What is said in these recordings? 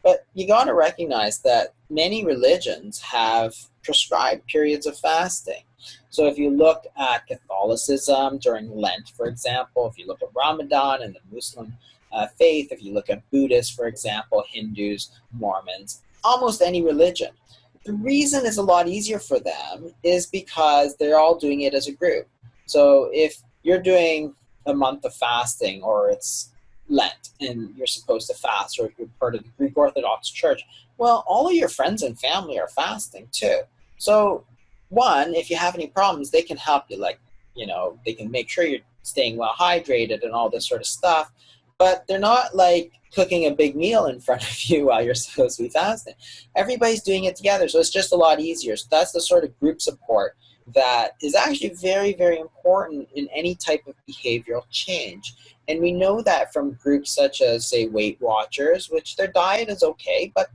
But you got to recognize that many religions have prescribed periods of fasting. So if you look at Catholicism during Lent, for example, if you look at Ramadan and the Muslim faith, if you look at Buddhists, for example, Hindus, Mormons, almost any religion, the reason it's a lot easier for them is because they're all doing it as a group. So if you're doing a month of fasting, or it's Lent and you're supposed to fast, or if you're part of the Greek Orthodox Church, well, all of your friends and family are fasting too. So one, if you have any problems, they can help you. Like, they can make sure you're staying well hydrated and all this sort of stuff. But they're not like cooking a big meal in front of you while you're supposed to be fasting. Everybody's doing it together, so it's just a lot easier. So that's the sort of group support that is actually very, very important in any type of behavioral change. And we know that from groups such as, say, Weight Watchers, which their diet is okay, but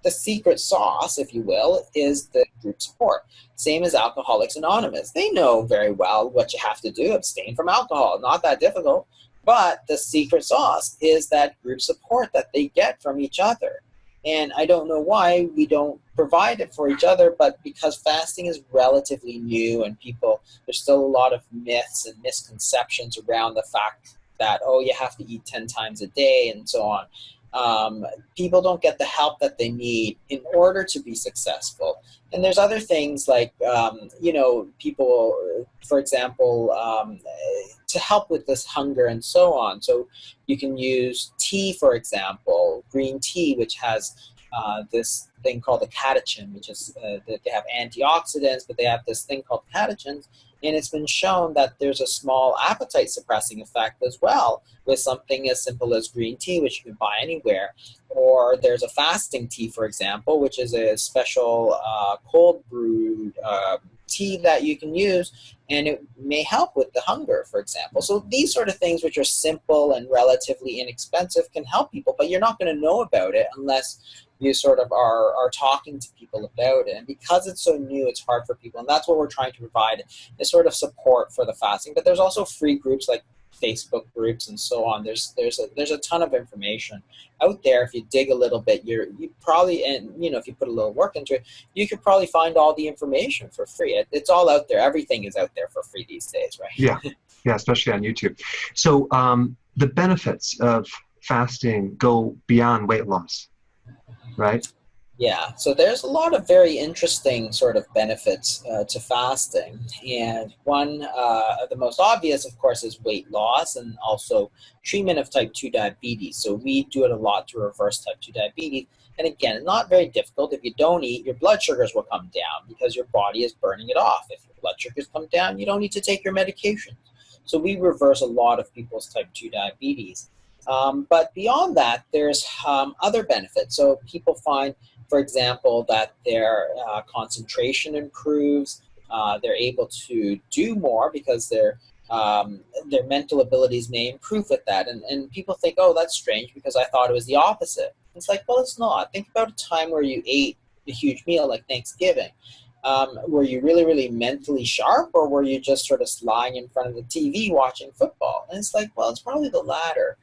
the secret sauce, if you will, is the group support. Same as Alcoholics Anonymous. They know very well what you have to do, abstain from alcohol. Not that difficult. But the secret sauce is that group support that they get from each other. And I don't know why we don't provide it for each other, but because fasting is relatively new and there's still a lot of myths and misconceptions around the fact that, you have to eat 10 times a day and so on. People don't get the help that they need in order to be successful. And there's other things like, people, for example, to help with this hunger and so on. So you can use tea, for example, green tea, which has this thing called the catechin, which is that they have antioxidants, but they have this thing called catechins. And it's been shown that there's a small appetite suppressing effect as well with something as simple as green tea, which you can buy anywhere. Or there's a fasting tea, for example, which is a special cold brewed tea that you can use, and it may help with the hunger, for example. So these sort of things, which are simple and relatively inexpensive, can help people, but you're not going to know about it unless you sort of are talking to people about it. And because it's so new, it's hard for people. And that's what we're trying to provide, is sort of support for the fasting. But there's also free groups like Facebook groups and so on. There's a ton of information out there. If you dig a little bit, you probably, and if you put a little work into it, you could probably find all the information for free. It's all out there. Everything is out there for free these days, right? Yeah, especially on YouTube. So the benefits of fasting go beyond weight loss, right? Yeah, so there's a lot of very interesting sort of benefits to fasting. And one of the most obvious, of course, is weight loss and also treatment of type 2 diabetes. So we do it a lot to reverse type 2 diabetes. And again, not very difficult. If you don't eat, your blood sugars will come down because your body is burning it off. If your blood sugars come down, you don't need to take your medications. So we reverse a lot of people's type 2 diabetes. But beyond that, there's other benefits. So people find, for example, that their concentration improves. They're able to do more because their mental abilities may improve with that. And people think, oh, that's strange because I thought it was the opposite. It's like, well, it's not. Think about a time where you ate a huge meal like Thanksgiving. Were you really, really mentally sharp, or were you just sort of lying in front of the TV watching football? And it's like, well, it's probably the latter.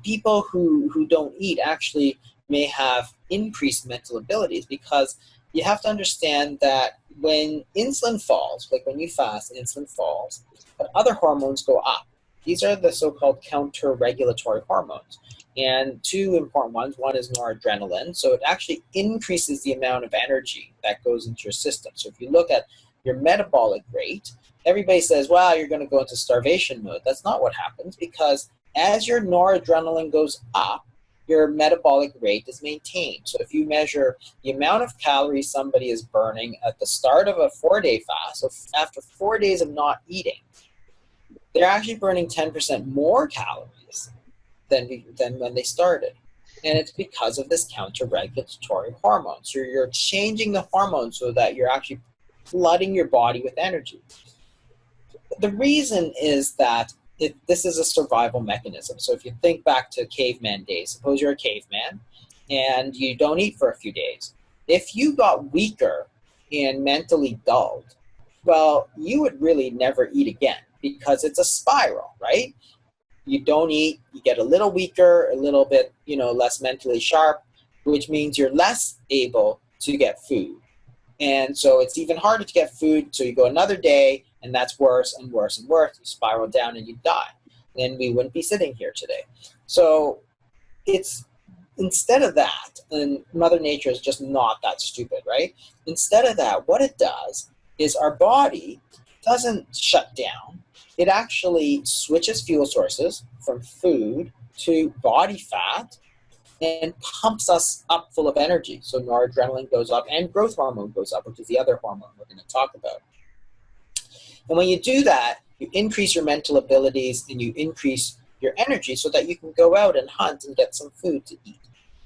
People who don't eat actually may have increased mental abilities, because you have to understand that when insulin falls, like when you fast, insulin falls, but other hormones go up. These are the so-called counter-regulatory hormones. And two important ones. One is noradrenaline. So it actually increases the amount of energy that goes into your system. So if you look at your metabolic rate, everybody says, well, you're going to go into starvation mode. That's not what happens, because as your noradrenaline goes up, your metabolic rate is maintained. So if you measure the amount of calories somebody is burning at the start of a 4-day fast, so after 4 days of not eating, they're actually burning 10% more calories than when they started. And it's because of this counter-regulatory hormone. So you're changing the hormone so that you're actually flooding your body with energy. The reason is that this is a survival mechanism. So if you think back to caveman days, suppose you're a caveman and you don't eat for a few days. If you got weaker and mentally dulled, well, you would really never eat again, because it's a spiral, right? You don't eat, you get a little weaker, a little bit, less mentally sharp, which means you're less able to get food. And so it's even harder to get food. So you go another day, and that's worse and worse and worse. You spiral down and you die. Then we wouldn't be sitting here today. So it's instead of that, and Mother Nature is just not that stupid, right? Instead of that, what it does is our body doesn't shut down. It actually switches fuel sources from food to body fat and pumps us up full of energy. So noradrenaline goes up and growth hormone goes up, which is the other hormone we're going to talk about. And when you do that, you increase your mental abilities and you increase your energy so that you can go out and hunt and get some food to eat.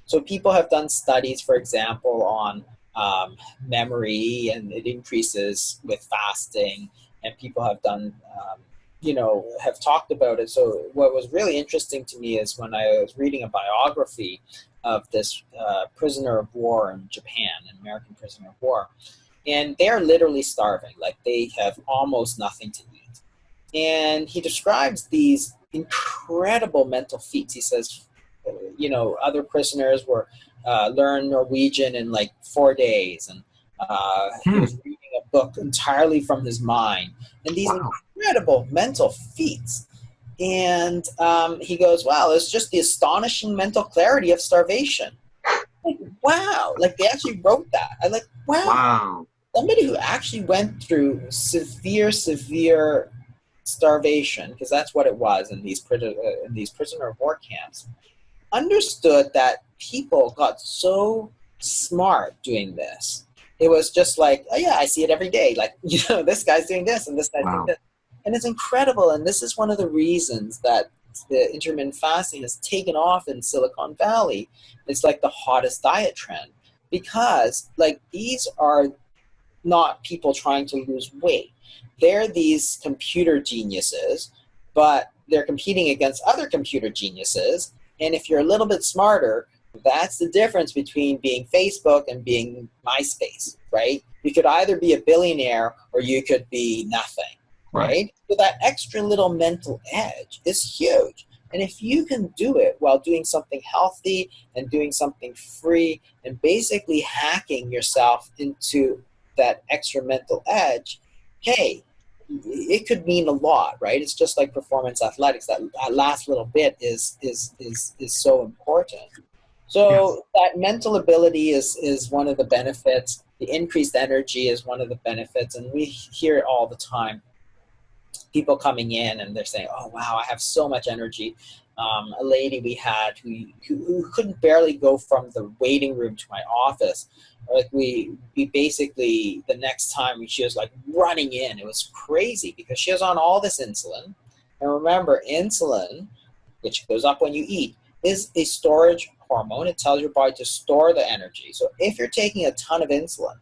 So people have done studies, for example, on memory, and it increases with fasting, and people have done, have talked about it. So what was really interesting to me is when I was reading a biography of this prisoner of war in Japan, an American prisoner of war, and they're literally starving, like they have almost nothing to eat. And he describes these incredible mental feats. He says, other prisoners were learn Norwegian in like 4 days, and he was reading a book entirely from his mind, and these incredible mental feats. And he goes, wow, it's just the astonishing mental clarity of starvation. Like, wow, like they actually wrote that. I'm like, wow. Somebody who actually went through severe starvation, because that's what it was in these prisoner of war camps, understood that people got so smart doing this. It was just like, oh yeah, I see it every day. Like, this guy's doing this and this guy's doing this. And it's incredible. And this is one of the reasons that the intermittent fasting has taken off in Silicon Valley. It's like the hottest diet trend, because like these are not people trying to lose weight. They're these computer geniuses, but they're competing against other computer geniuses. And if you're a little bit smarter, that's the difference between being Facebook and being MySpace, right? You could either be a billionaire or you could be nothing, right? So that extra little mental edge is huge. And if you can do it while doing something healthy and doing something free and basically hacking yourself into that extra mental edge, hey, it could mean a lot, right? It's just like performance athletics. That last little bit is so important. So that mental ability is one of the benefits. The increased energy is one of the benefits, and we hear it all the time. People coming in and they're saying, "Oh wow, I have so much energy." A lady we had who couldn't barely go from the waiting room to my office. Like we basically, the next time she was like running in. It was crazy because she was on all this insulin. And remember, insulin, which goes up when you eat, is a storage hormone. It tells your body to store the energy. So if you're taking a ton of insulin,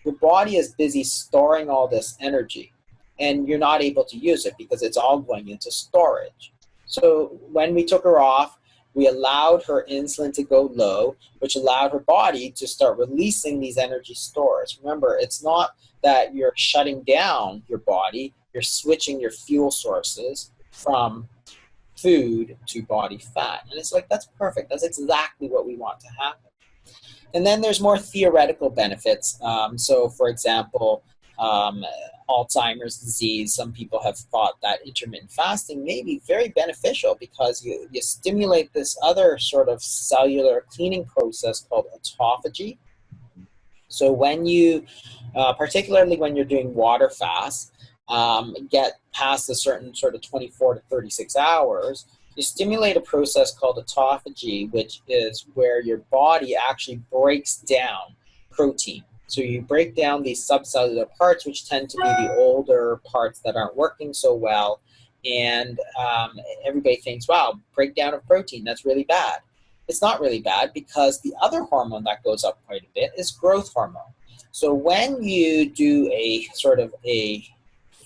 your body is busy storing all this energy, and you're not able to use it because it's all going into storage. So when we took her off, we allowed her insulin to go low, which allowed her body to start releasing these energy stores. Remember, it's not that you're shutting down your body, you're switching your fuel sources from food to body fat. And it's like, that's perfect. That's exactly what we want to happen. And then there's more theoretical benefits. So for example, Alzheimer's disease, some people have thought that intermittent fasting may be very beneficial because you stimulate this other sort of cellular cleaning process called autophagy. So when you, particularly when you're doing water fasts, get past a certain sort of 24 to 36 hours, you stimulate a process called autophagy, which is where your body actually breaks down protein. So you break down these subcellular parts, which tend to be the older parts that aren't working so well. And everybody thinks, wow, breakdown of protein, that's really bad. It's not really bad because the other hormone that goes up quite a bit is growth hormone. So when you do a sort of a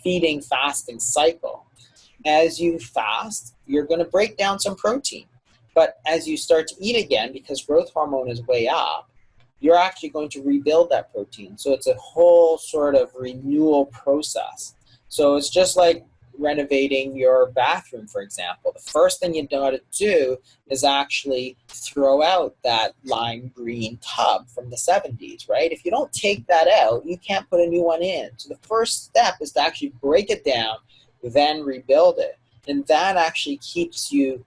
feeding fasting cycle, as you fast, you're going to break down some protein. But as you start to eat again, because growth hormone is way up, you're actually going to rebuild that protein. So it's a whole sort of renewal process. So it's just like renovating your bathroom, for example. The first thing you got to do is actually throw out that lime green tub from the 70s, right? If you don't take that out, you can't put a new one in. So the first step is to actually break it down, then rebuild it. And that actually keeps you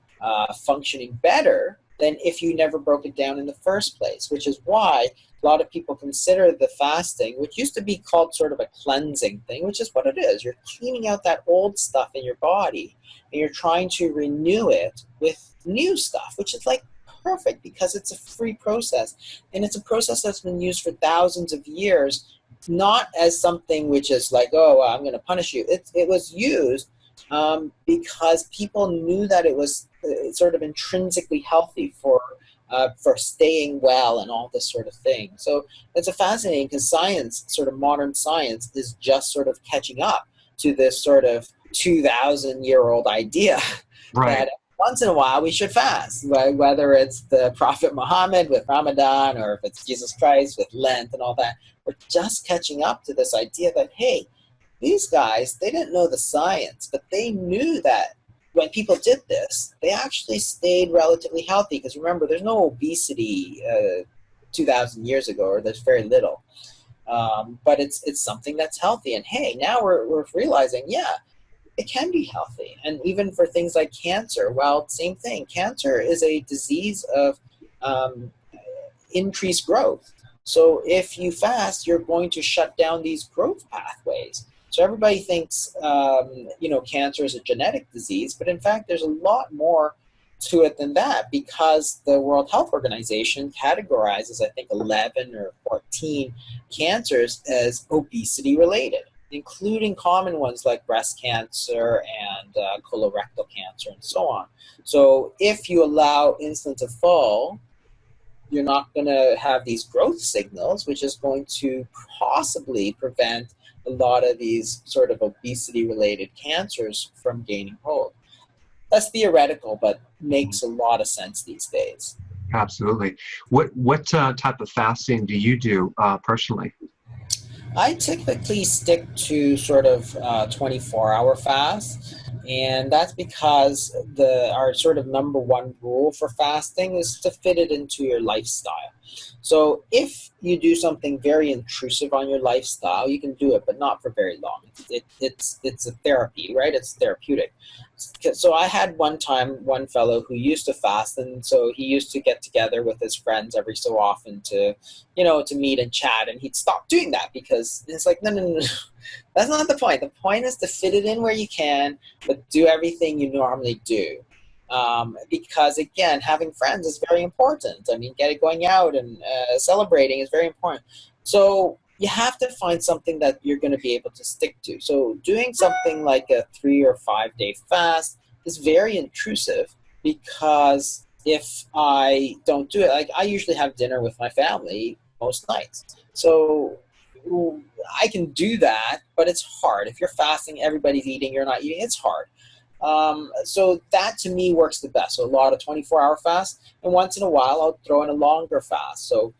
functioning better than if you never broke it down in the first place, which is why a lot of people consider the fasting, which used to be called sort of a cleansing thing, which is what it is. You're cleaning out that old stuff in your body, and you're trying to renew it with new stuff, which is like perfect because it's a free process. And it's a process that's been used for thousands of years, not as something which is like, oh, I'm going to punish you. It was used because people knew that it was sort of intrinsically healthy for staying well and all this sort of thing. So it's a fascinating because science, sort of modern science, is just sort of catching up to this sort of 2,000-year-old idea that once in a while we should fast, whether it's the Prophet Muhammad with Ramadan or if it's Jesus Christ with Lent and all that. We're just catching up to this idea that, hey, these guys, they didn't know the science, but they knew that when people did this, they actually stayed relatively healthy. Because remember, there's no obesity 2,000 years ago, or there's very little. But it's something that's healthy. And hey, now we're realizing, yeah, it can be healthy. And even for things like cancer, well, same thing. Cancer is a disease of increased growth. So if you fast, you're going to shut down these growth pathways. So everybody thinks, cancer is a genetic disease, but in fact, there's a lot more to it than that, because the World Health Organization categorizes, I think, 11 or 14 cancers as obesity related, including common ones like breast cancer and colorectal cancer and so on. So if you allow insulin to fall, you're not going to have these growth signals, which is going to possibly prevent a lot of these sort of obesity-related cancers from gaining hold. That's theoretical, but makes a lot of sense these days. Absolutely. What type of fasting do you do personally? I typically stick to sort of 24-hour fast, and that's because our sort of number one rule for fasting is to fit it into your lifestyle. So if you do something very intrusive on your lifestyle, you can do it, but not for very long. It's a therapy, right? It's therapeutic. So I had one fellow who used to fast, and so he used to get together with his friends every so often to meet and chat, and he'd stop doing that because it's like, no. That's not the point. The point is to fit it in where you can, but do everything you normally do. Because again, having friends is very important. I mean, going out and celebrating is very important. So you have to find something that you're going to be able to stick to. So doing something like a 3 or 5 day fast is very intrusive, because if I don't do it, like I usually have dinner with my family most nights. So I can do that, but it's hard. If you're fasting, everybody's eating, you're not eating, it's hard. So that to me works the best. So a lot of 24-hour fasts, and once in a while I'll throw in a longer fast, so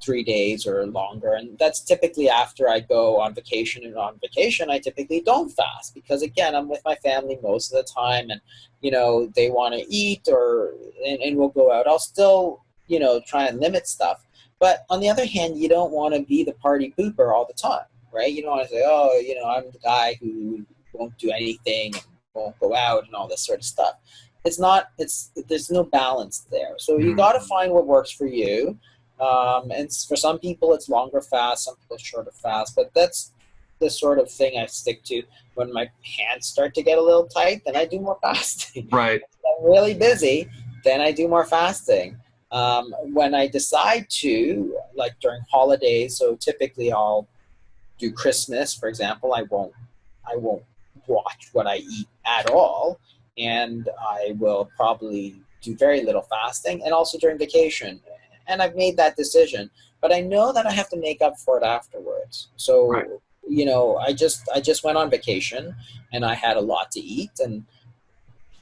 3 days or longer, and that's typically after I go on vacation. And on vacation I typically don't fast, because again, I'm with my family most of the time, and they want to eat and we'll go out. I'll still try and limit stuff, but on the other hand, you don't want to be the party pooper all the time, right? You don't want to say, oh, I'm the guy who won't do anything and won't go out and all this sort of stuff. There's no balance there. So you got to find what works for you. And for some people it's longer fast, some people shorter fast, but that's the sort of thing I stick to. When my hands start to get a little tight, then I do more fasting. Right. If I'm really busy, then I do more fasting. When I decide to, like during holidays, so typically I'll do Christmas, for example, I won't watch what I eat at all, and I will probably do very little fasting, and also during vacation. And I've made that decision, but I know that I have to make up for it afterwards. So, right. I just went on vacation, and I had a lot to eat, and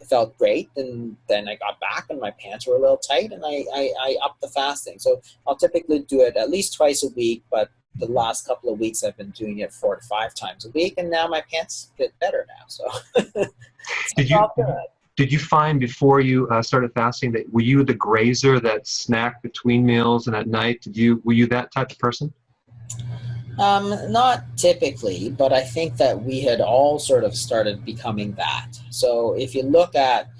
it felt great. And then I got back, and my pants were a little tight, and I upped the fasting. So I'll typically do it at least twice a week, but the last couple of weeks I've been doing it 4 to 5 times a week, and now my pants fit better now. So did you find before you started fasting that were you the grazer that snacked between meals and at night? Were you that type of person? Not typically, but I think that we had all sort of started becoming that. So if you look at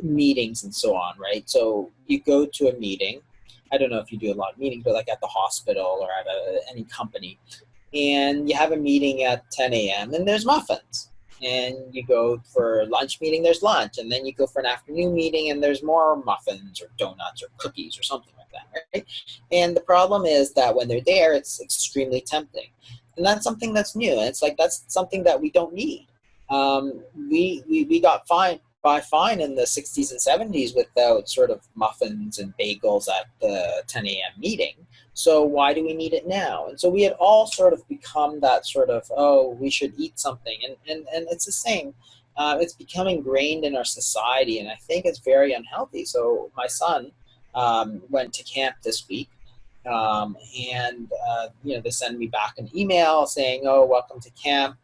meetings and so on, right? So you go to a meeting. I don't know if you do a lot of meetings, but like at the hospital or at any company, and you have a meeting at 10 a.m. and there's muffins. And you go for lunch meeting, there's lunch. And then you go for an afternoon meeting and there's more muffins or donuts or cookies or something like that, right? And the problem is that when they're there, it's extremely tempting. And that's something that's new. And it's like, that's something that we don't need. We got fined in the 60s and 70s without sort of muffins and bagels at the 10 a.m. meeting. So why do we need it now? And so we had all sort of become that sort of, oh, we should eat something. And it's the same. It's become ingrained in our society, and I think it's very unhealthy. So my son went to camp this week, and they send me back an email saying, oh, welcome to camp.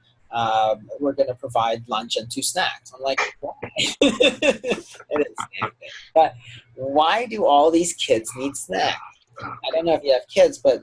We're going to provide lunch and 2 snacks. I'm like, why? It is the same thing. But why do all these kids need snacks? I don't know if you have kids, but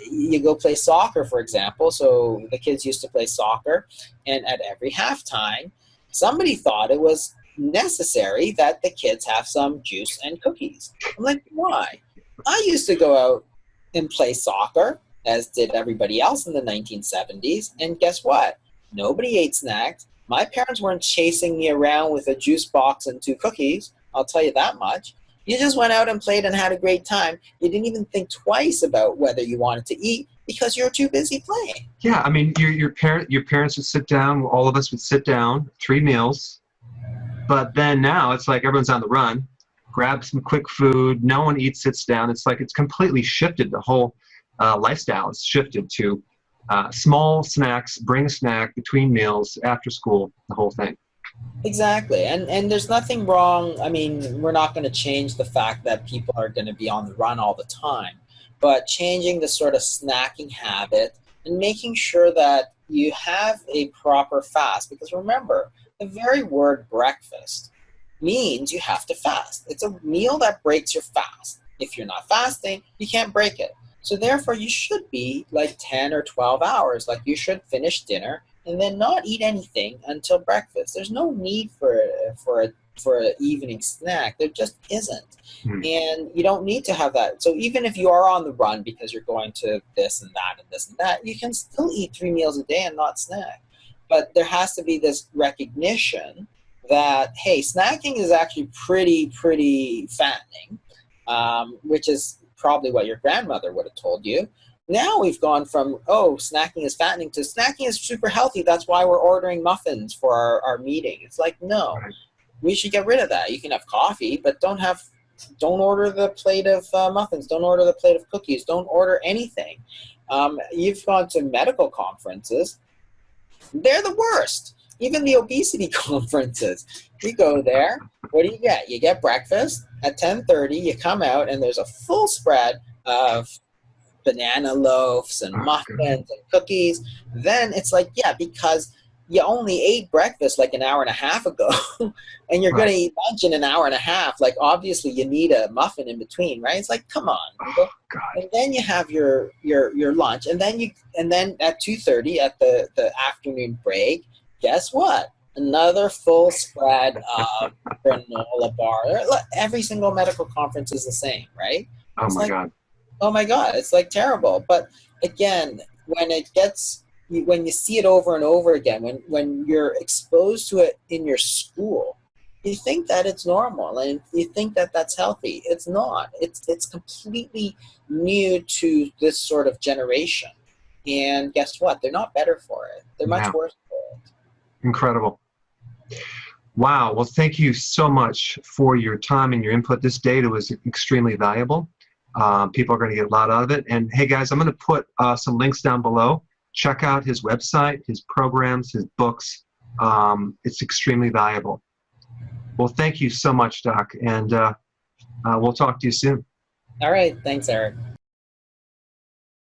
you go play soccer, for example. So the kids used to play soccer, and at every halftime, somebody thought it was necessary that the kids have some juice and cookies. I'm like, why? I used to go out and play soccer, as did everybody else in the 1970s, and guess what? Nobody ate snacks. My parents weren't chasing me around with a juice box and 2 cookies. I'll tell you that much. You just went out and played and had a great time. You didn't even think twice about whether you wanted to eat because you're too busy playing. Yeah, I mean, your parents would sit down. All of us would sit down, 3 meals. But then now it's like everyone's on the run. Grab some quick food. No one eats, sits down. It's like it's completely shifted. The whole lifestyle is shifted to small snacks, bring a snack between meals, after school, the whole thing. Exactly. And there's nothing wrong. I mean, we're not going to change the fact that people are going to be on the run all the time, but changing the sort of snacking habit and making sure that you have a proper fast. Because remember, the very word breakfast means you have to fast. It's a meal that breaks your fast. If you're not fasting, you can't break it. So therefore, you should be like 10 or 12 hours. Like you should finish dinner and then not eat anything until breakfast. There's no need for an evening snack. There just isn't. And you don't need to have that. So even if you are on the run because you're going to this and that and this and that, you can still eat 3 meals a day and not snack. But there has to be this recognition that, hey, snacking is actually pretty fattening, which is probably what your grandmother would have told you. Now we've gone from, oh, snacking is fattening to snacking is super healthy. That's why we're ordering muffins for our meeting. It's like, no, we should get rid of that. You can have coffee, but don't order the plate of muffins. Don't order the plate of cookies. Don't order anything. You've gone to medical conferences. They're the worst. Even the obesity conferences. You go there. What do you get? You get breakfast at 10:30. You come out, and there's a full spread of banana loaves and muffins and cookies. Then it's like, yeah, because you only ate breakfast like an hour and a half ago, and you're going to eat lunch in an hour and a half. Like, obviously, you need a muffin in between, right? It's like, come on. And then you have your lunch, and then at 2:30 at the afternoon break, guess what? Another full spread of granola bar. Every single medical conference is the same, right? Oh my God, it's like terrible. But again, when you see it over and over again, when you're exposed to it in your school, you think that it's normal and you think that that's healthy. It's not. It's completely new to this sort of generation. And guess what? They're not better for it. They're much worse for it. Incredible. Wow. Well, thank you so much for your time and your input. This data was extremely valuable. People are going to get a lot out of it. And hey, guys, I'm going to put some links down below. Check out his website, his programs, his books. It's extremely valuable. Well, thank you so much, Doc. And we'll talk to you soon. All right. Thanks, Eric.